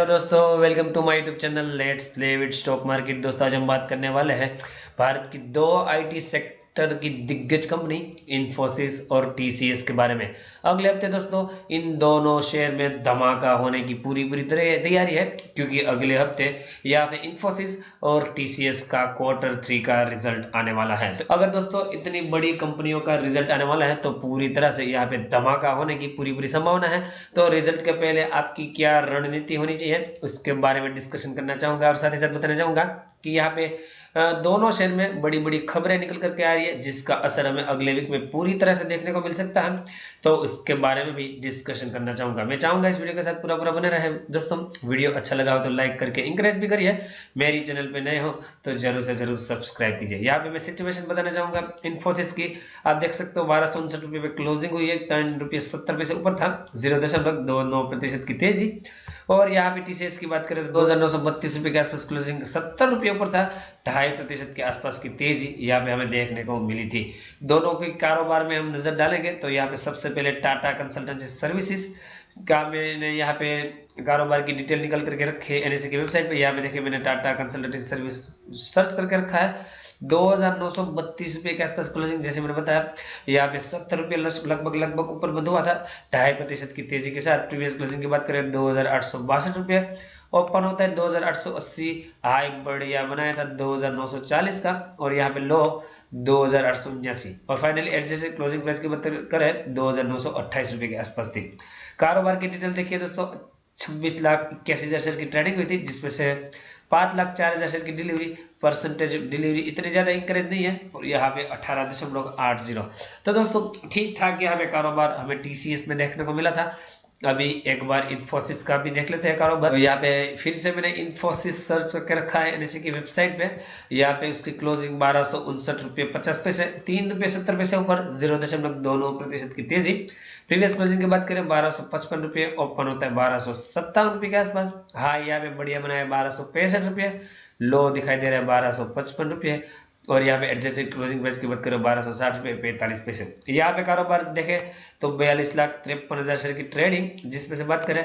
दोस्तों, welcome to my YouTube channel let's play with stock market. दोस्तों, आज हम बात करने वाले हैं भारत की दो आईटी सेक्टर की दिग्गज कंपनी इन्फोसिस और टीसीएस के बारे में। अगले हफ्ते दोस्तों इन दोनों शेयर में धमाका होने की पूरी तरह तैयारी है, क्योंकि अगले हफ्ते यहाँ पे इन्फोसिस और टीसीएस का Q3 का रिजल्ट आने वाला है। तो अगर दोस्तों इतनी बड़ी कंपनियों का रिजल्ट आने वाला है तो पूरी तरह से यहाँ पे धमाका होने की पूरी संभावना है। तो रिजल्ट के पहले आपकी क्या रणनीति होनी चाहिए उसके बारे में डिस्कशन करना चाहूंगा और साथ ही साथ बताना चाहूंगा कि यहाँ पे दोनों शेयर में बड़ी खबरें निकल करके आ रही है, जिसका असर हमें अगले वीक में पूरी तरह से देखने को मिल सकता है। तो उसके बारे में भी डिस्कशन करना चाहूंगा। मैं चाहूंगा इस वीडियो के साथ पूरा बने रहे। दोस्तों, वीडियो अच्छा लगा हो तो लाइक करके इंकरेज भी करिए। मेरी चैनल पे नए हो तो जरूर से जरूर सब्सक्राइब कीजिए। यहाँ पे मैं सिचुएशन बताना चाहूंगा इन्फोसिस की। आप देख सकते हो 1259 रुपये पे क्लोजिंग हुई है, ₹3.70 ऊपर था, 0.29% की तेजी। और यहाँ पे टीसीएस की बात करें तो 2932 रुपये के आसपास क्लोजिंग, 70 रुपये ऊपर था, 2.5% के आसपास की तेजी यहाँ पे हमें देखने को मिली थी। दोनों के कारोबार में हम नजर डालेंगे तो यहाँ पे सबसे पहले टाटा कंसल्टेंसी सर्विसेज का मैंने यहाँ पे कारोबार की डिटेल निकल करके रखे एनएससी की वेबसाइट पे। यहाँ पे देखिए मैंने टाटा कंसल्टेंसी सर्विस सर्च करके रखा है। 2932 रुपये के आसपास क्लोजिंग, जैसे मैंने बताया यहाँ पे 70 रुपये लगभग ऊपर बंद हुआ था, 2.5% की तेजी के साथ। प्रीवियस क्लोजिंग की बात करें 2862 रुपये ओपन होता है, 2880 हाई बढ़िया बनाया था 2940 का, और यहाँ पे लो 2879, और फाइनली एडजस्टेड क्लोजिंग प्राइस की बात करें 2928 रुपये के आसपास थी। कारोबार की डिटेल देखिए दोस्तों, 26,81,000 शेयर की ट्रेडिंग हुई थी, जिसमें से 5,04,000 शेयर की डिलीवरी। परसेंटेज डिलीवरी इतनी ज़्यादा इंकरेज नहीं है, और यहाँ पे 18.80। तो दोस्तों ठीक ठाक यहाँ पे कारोबार हमें टीसीएस में देखने को मिला था। अभी एक बार इन्फोसिस का भी देख लेते हैं कारोबार। तो यहाँ पे फिर से मैंने इन्फोसिस सर्च करके रखा है एनएससी की वेबसाइट पे। यहाँ पे उसकी क्लोजिंग 1259 रुपये 50 पैसे, ₹3.70 ऊपर, 0.29% की तेजी। प्रीवियस क्लोजिंग की बात करें 1255 रुपये, ओपन होता है 1257 रुपये के आसपास। हाँ, यहाँ पे बढ़िया बनाया 1265 रुपये, लो दिखाई दे रहा है 1255 रुपये, और यहाँ पे एडजस्टेड क्लोजिंग प्राइस की बात करें 1260 रुपये 45 पैसे। यहाँ पे कारोबार देखें तो 42,53,000 शेयर की ट्रेडिंग, जिसमें से बात करें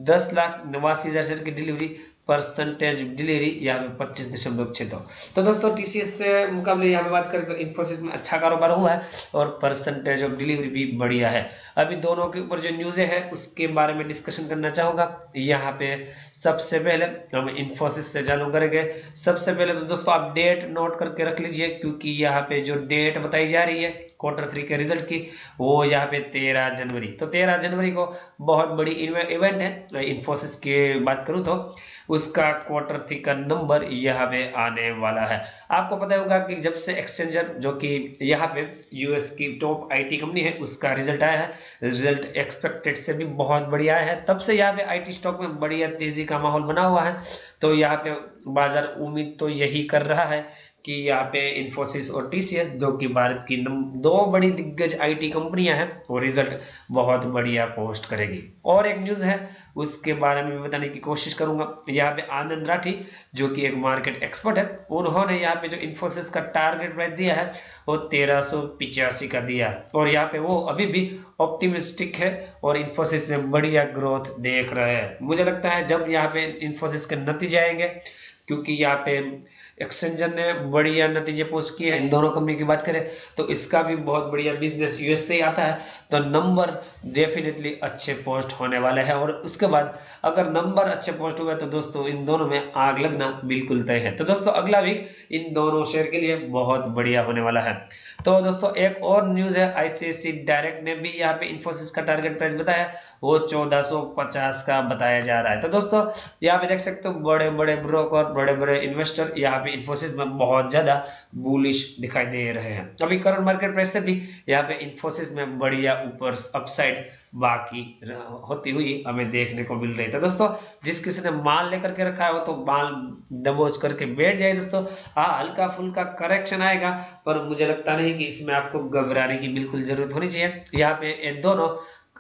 10,89,000 शेयर की डिलीवरी। परसेंटेज डिलीवरी यहाँ पे 25.62। तो दोस्तों टीसीएस से मुकाबले यहाँ पे बात करें तो इन्फोसिस में अच्छा कारोबार हुआ है, और परसेंटेज ऑफ डिलीवरी भी बढ़िया है। अभी दोनों के ऊपर जो न्यूज़ें हैं उसके बारे में डिस्कशन करना चाहूँगा। यहाँ पे सबसे पहले हम इन्फोसिस से चालू करेंगे। सबसे पहले तो दोस्तों आप डेट नोट करके रख लीजिए, क्योंकि यहाँ पे जो डेट बताई जा रही है Q3 के रिजल्ट की, वो यहाँ पे 13 जनवरी। तो 13 जनवरी को बहुत बड़ी इवेंट है। इन्फोसिस की बात करूँ तो उसका Q3 का नंबर यहाँ पे आने वाला है। आपको पता होगा कि जब से एक्सचेंजर, जो कि यहाँ पे यूएस की टॉप आईटी कंपनी है, उसका रिजल्ट आया है, रिजल्ट एक्सपेक्टेड से भी बहुत बढ़िया आया है, तब से यहाँ पे आईटी स्टॉक में बढ़िया तेजी का माहौल बना हुआ है। तो यहाँ पे बाजार उम्मीद तो यही कर रहा है कि यहाँ पे इन्फोसिस और टीसीएस, जो कि भारत की दो बड़ी दिग्गज आईटी कंपनियां हैं, वो रिजल्ट बहुत बढ़िया पोस्ट करेगी। और एक न्यूज़ है उसके बारे में बताने की कोशिश करूंगा। यहाँ पे आनंद राठी, जो कि एक मार्केट एक्सपर्ट है, उन्होंने यहाँ पे जो इन्फोसिस का टारगेट प्राइस दिया है वो 1385 का दिया है, और यहाँ पे वो अभी भी ऑप्टिमिस्टिक है और इन्फोसिस में बढ़िया ग्रोथ देख रहे हैं। मुझे लगता है जब यहाँ पे इन्फोसिस के नतीजे आएंगे, क्योंकि यहाँ पे एक्सचेंजर ने बढ़िया नतीजे पोस्ट किए हैं, इन दोनों कंपनी की बात करें तो इसका भी बहुत बढ़िया बिजनेस यूएस से ही आता है, तो नंबर डेफिनेटली अच्छे पोस्ट होने वाले हैं। और उसके बाद अगर नंबर अच्छे पोस्ट हुए तो दोस्तों इन दोनों में आग लगना बिल्कुल तय है। तो दोस्तों अगला वीक इन दोनों शेयर के लिए बहुत बढ़िया होने वाला है। तो दोस्तों एक और न्यूज़ है, आईसीआईसी डायरेक्ट ने भी यहाँ पे इन्फोसिस का टारगेट प्राइस बताया, वो 1450 का बताया जा रहा है। तो दोस्तों यहाँ पे देख सकते हो बड़े ब्रोकर, बड़े इन्वेस्टर यहाँ पे इन्फोसिस में बहुत ज़्यादा बुलिश दिखाई दे रहे हैं। अभी करंट मार्केट प्राइस से भी यहाँ पे इन्फोसिस में बढ़िया ऊपर अपसाइड बाकी होती हुई हमें देखने को मिल रही है। तो दोस्तों जिस किसी ने माल लेकर के रखा है वो तो माल दबोच करके बैठ जाए दोस्तों। हाँ, हल्का फुल्का करेक्शन आएगा, पर मुझे लगता नहीं कि इसमें आपको घबराने की बिल्कुल जरूरत होनी चाहिए। यहाँ पे ये दोनों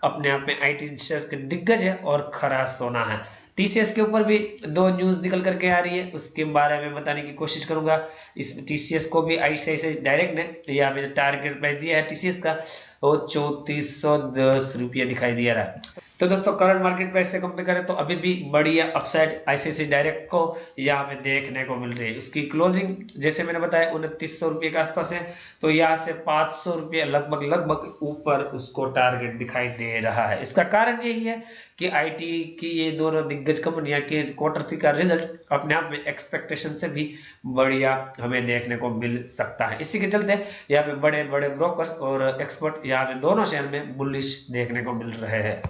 अपने आप में आईटी शेयर के दिग्गज है और खरा सोना है। टीसीएस के ऊपर भी दो न्यूज़ निकल करके आ रही है, उसके बारे में बताने की कोशिश करूंगा। इस टीसीएस को भी आईसीआईसीआई डायरेक्ट ने यहाँ पे जो टारगेट प्राइस दिया है टीसीएस का वो 3410 रुपये दिखाई दे रहा है। तो दोस्तों करंट मार्केट प्राइस से कंपेयर करें तो अभी भी बढ़िया अपसाइड आईसीआईसीआई डायरेक्ट को यहाँ पे देखने को मिल रही है। उसकी क्लोजिंग जैसे मैंने बताया 2900 रुपये के आसपास है, तो यहाँ से 500 रुपये लगभग ऊपर उसको टारगेट दिखाई दे रहा है। इसका कारण यही है कि आईटी की ये दोनों दिग्गज कंपनियां के Q3 का रिजल्ट अपने आप में एक्सपेक्टेशन से भी बढ़िया हमें देखने को मिल सकता है। इसी के चलते यहाँ पे बड़े बड़े ब्रोकर्स और एक्सपर्ट यहाँ पे दोनों शेयर में बुलिश देखने को मिल रहे हैं।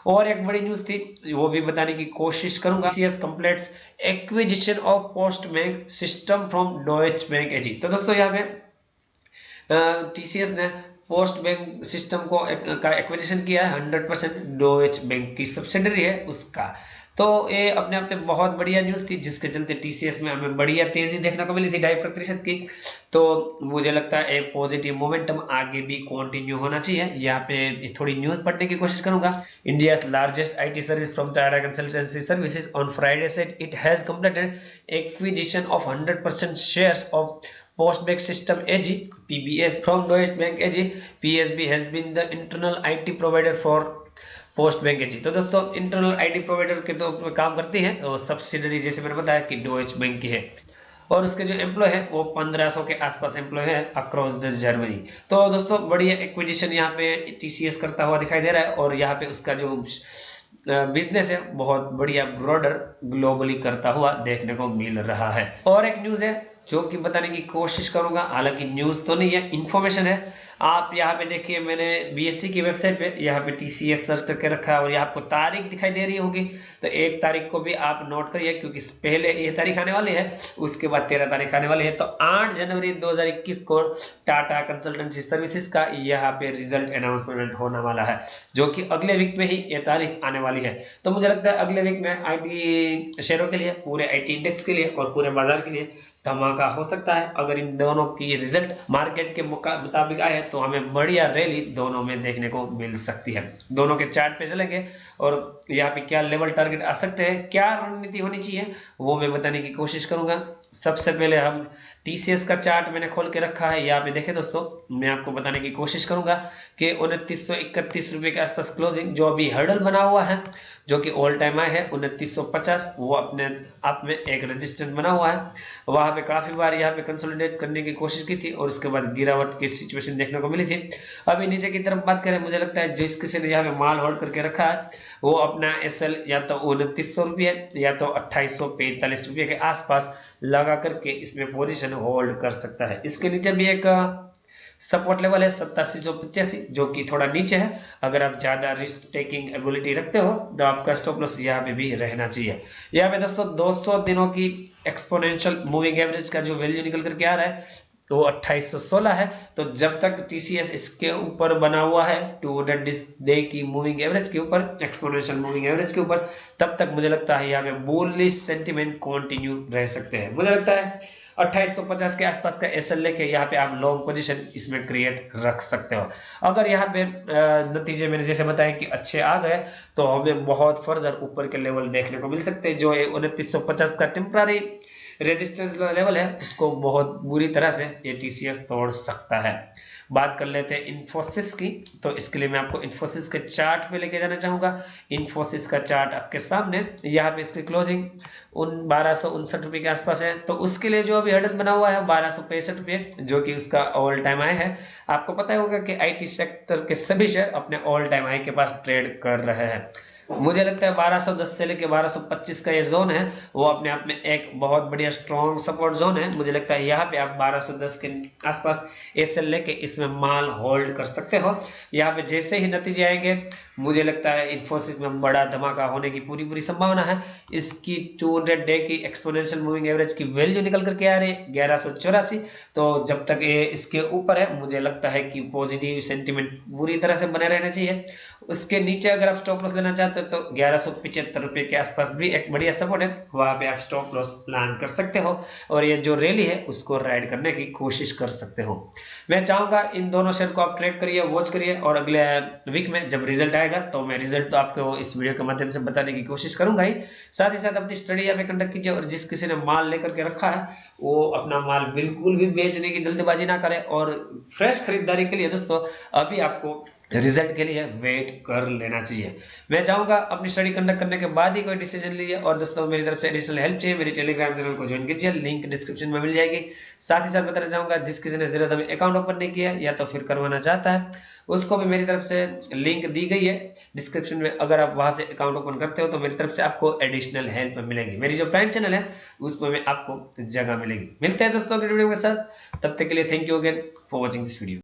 और एक बड़ी न्यूज थी वो भी बताने की कोशिश करूंगा। TCS completes acquisition of Post Bank Systems from Deutsche Bank AG. तो दोस्तों यहाँ पे TCS ने पोस्ट बैंक सिस्टम का एक्विजिशन किया है 100% डॉइच बैंक की सब्सिडरी है उसका। तो ये अपने आप में बहुत बढ़िया न्यूज़ थी जिसके चलते TCS में हमें बढ़िया तेजी देखने को मिली थी 2.5% की। तो मुझे लगता है एक पॉजिटिव मोमेंटम आगे भी कंटिन्यू होना चाहिए। यहाँ पे थोड़ी न्यूज़ पढ़ने की कोशिश करूंगा। India's largest IT service from Tata consultancy services on Friday said it has completed acquisition of 100% shares of Post Bank System AG (PBS) from Deutsche Bank AG. PSB has been the internal IT provider for post bank AG। तो दोस्तों internal IT provider के तो काम करती है और subsidiary जैसे मैंने बताया कि डॉइच बैंक की है और उसके जो एम्प्लॉय है वो 1500 के आसपास एम्प्लॉय है अक्रॉस द जर्मनी। तो दोस्तों बढ़िया एक्विजिशन यहाँ पे TCS करता हुआ दिखाई दे रहा है और यहाँ पे उसका जो बिजनेस है बहुत बढ़िया ब्रॉडर ग्लोबली करता हुआ देखने को मिल रहा है। और एक न्यूज़ है जो कि बताने की कोशिश करूंगा, हालांकि न्यूज़ तो नहीं है इन्फॉर्मेशन है। आप यहाँ पे देखिए मैंने BSE की वेबसाइट पे यहाँ पे TCS सर्च करके रखा है और यहाँ आपको तारीख दिखाई दे रही होगी। तो 1 तारीख को भी आप नोट करिए क्योंकि पहले ये तारीख आने वाली है, उसके बाद 13 तारीख आने वाली है। तो 8 जनवरी 2021 को टाटा कंसल्टेंसी सर्विसेज का यहाँ पे रिजल्ट अनाउंसमेंट होने वाला है जो कि अगले वीक में ही ये तारीख आने वाली है। तो मुझे लगता है अगले वीक में IT शेयरों के लिए, पूरे IT इंडेक्स के लिए और पूरे बाजार के लिए धमाका हो सकता है। अगर इन दोनों की रिजल्ट मार्केट के मुताबिक आए तो हमें बढ़िया रैली दोनों में देखने को मिल सकती है। दोनों के चार्ट पे चलेंगे और यहाँ पे क्या लेवल टारगेट आ सकते हैं, क्या रणनीति होनी चाहिए वो मैं बताने की कोशिश करूंगा। सबसे पहले हम TCS का चार्ट मैंने खोल के रखा है, यहाँ पे देखें दोस्तों, मैं आपको बताने की कोशिश करूंगा कि 2931 रुपये के आसपास क्लोजिंग जो अभी हर्डल बना हुआ है जो कि ऑल टाइम हाई है 2950, वो अपने आप में एक रेजिस्टेंस बना हुआ है। वहाँ पे काफ़ी बार यहाँ पे कंसोलिडेट करने की कोशिश की थी और उसके बाद गिरावट की सिचुएशन देखने को मिली थी। अभी नीचे की तरफ बात करें, मुझे लगता है जिस किसी ने यहाँ पे माल होल्ड करके रखा है वो अपना SL या तो 2900 रुपये या तो 2845 रुपये के आसपास लगा करके इसमें पोजीशन होल्ड कर सकता है। इसके नीचे भी एक सपोर्ट लेवल है 8785 जो कि थोड़ा नीचे है। अगर आप ज़्यादा रिस्क टेकिंग एबिलिटी रखते हो तो आपका स्टॉप लॉस यहाँ पे भी रहना चाहिए। यहाँ पे दोस्तों 200 दिनों की एक्सपोनेंशियल मूविंग एवरेज का जो वैल्यू निकल करके आ रहा है वो 2816 है। तो जब तक TCS इसके ऊपर बना हुआ है 200 डे की मूविंग एवरेज के ऊपर, एक्सपोनेंशियल मूविंग एवरेज के ऊपर, तब तक मुझे लगता है यहाँ पे बुलिश सेंटिमेंट कंटिन्यू रह सकते हैं। मुझे लगता है 2850 के आसपास का SL लेके यहाँ पे आप लॉन्ग पोजीशन इसमें क्रिएट रख सकते हो। अगर यहाँ पे नतीजे मैंने जैसे बताया कि अच्छे आ गए तो हमें बहुत फर्दर ऊपर के लेवल देखने को मिल सकते हैं। जो 2950 का टेम्पररी रेजिस्टेंस लेवल है उसको बहुत बुरी तरह से ये TCS तोड़ सकता है। बात कर लेते हैं इन्फोसिस की, तो इसके लिए मैं आपको इन्फोसिस के चार्ट पे लेके जाना चाहूँगा। इन्फोसिस का चार्ट आपके सामने, यहाँ पे इसकी क्लोजिंग 1259 रुपये के आसपास है। तो उसके लिए जो अभी हर्डल बना हुआ है 1265 रुपये जो कि उसका ऑल टाइम हाई है। आपको पता होगा कि IT सेक्टर के सभी शेयर अपने ऑल टाइम हाई के पास ट्रेड कर रहे हैं। मुझे लगता है 1210 से लेकर 1225 का ये जोन है वो अपने आप में एक बहुत बढ़िया स्ट्रॉन्ग सपोर्ट जोन है। मुझे लगता है यहाँ पे आप 1210 के आसपास SL लेके इसमें माल होल्ड कर सकते हो। यहाँ पे जैसे ही नतीजे आएंगे मुझे लगता है इन्फोसिस में बड़ा धमाका होने की पूरी संभावना है। इसकी 200 डे की एक्सपोनेंशियल मूविंग एवरेज की वैल्यू निकल करके आ रही है 1184। तो जब तक ये इसके ऊपर है मुझे लगता है कि पॉजिटिव सेंटिमेंट बुरी तरह से बने रहना चाहिए। उसके नीचे अगर आप स्टॉप लॉस लेना चाहते चाहते हो तो 1175 रुपये के आसपास भी एक बढ़िया सपोर्ट है, वहाँ पे आप स्टॉप लॉस प्लान कर सकते हो और ये जो रैली है उसको राइड करने की कोशिश कर सकते हो। मैं चाहूँगा इन दोनों शेयर को आप ट्रेड करिए, वॉच करिए और अगले वीक में जब रिजल्ट आएगा तो मैं रिजल्ट तो आपको इस वीडियो के माध्यम से बताने की कोशिश करूंगा ही। साथ ही साथ अपनी स्टडी यहाँ पे कंडक्ट कीजिए और जिस किसी ने माल लेकर के रखा है वो अपना माल बिल्कुल भी बेचने की जल्दबाजी ना करे और फ्रेश खरीदारी के लिए दोस्तों अभी आपको रिजल्ट के लिए वेट कर लेना चाहिए। मैं चाहूँगा अपनी स्टडी कंडक्ट करने के बाद ही कोई डिसीजन लीजिए। और दोस्तों मेरी तरफ से एडिशनल हेल्प चाहिए, मेरी टेलीग्राम चैनल को ज्वाइन कीजिए, लिंक डिस्क्रिप्शन में मिल जाएगी। साथ ही साथ बताना चाहूँगा जिस किसी ने ज़ीरोधा में अकाउंट ओपन नहीं किया या तो फिर करवाना चाहता है उसको भी मेरी तरफ से लिंक दी गई है डिस्क्रिप्शन में, अगर आप वहाँ से अकाउंट ओपन करते हो तो मेरी तरफ से आपको एडिशनल हेल्प मिलेगी। मेरी जो प्राइम चैनल है उसमें में आपको जगह मिलेगी। मिलते हैं दोस्तों अगले वीडियो के साथ, तब तक के लिए thank you again for watching this video.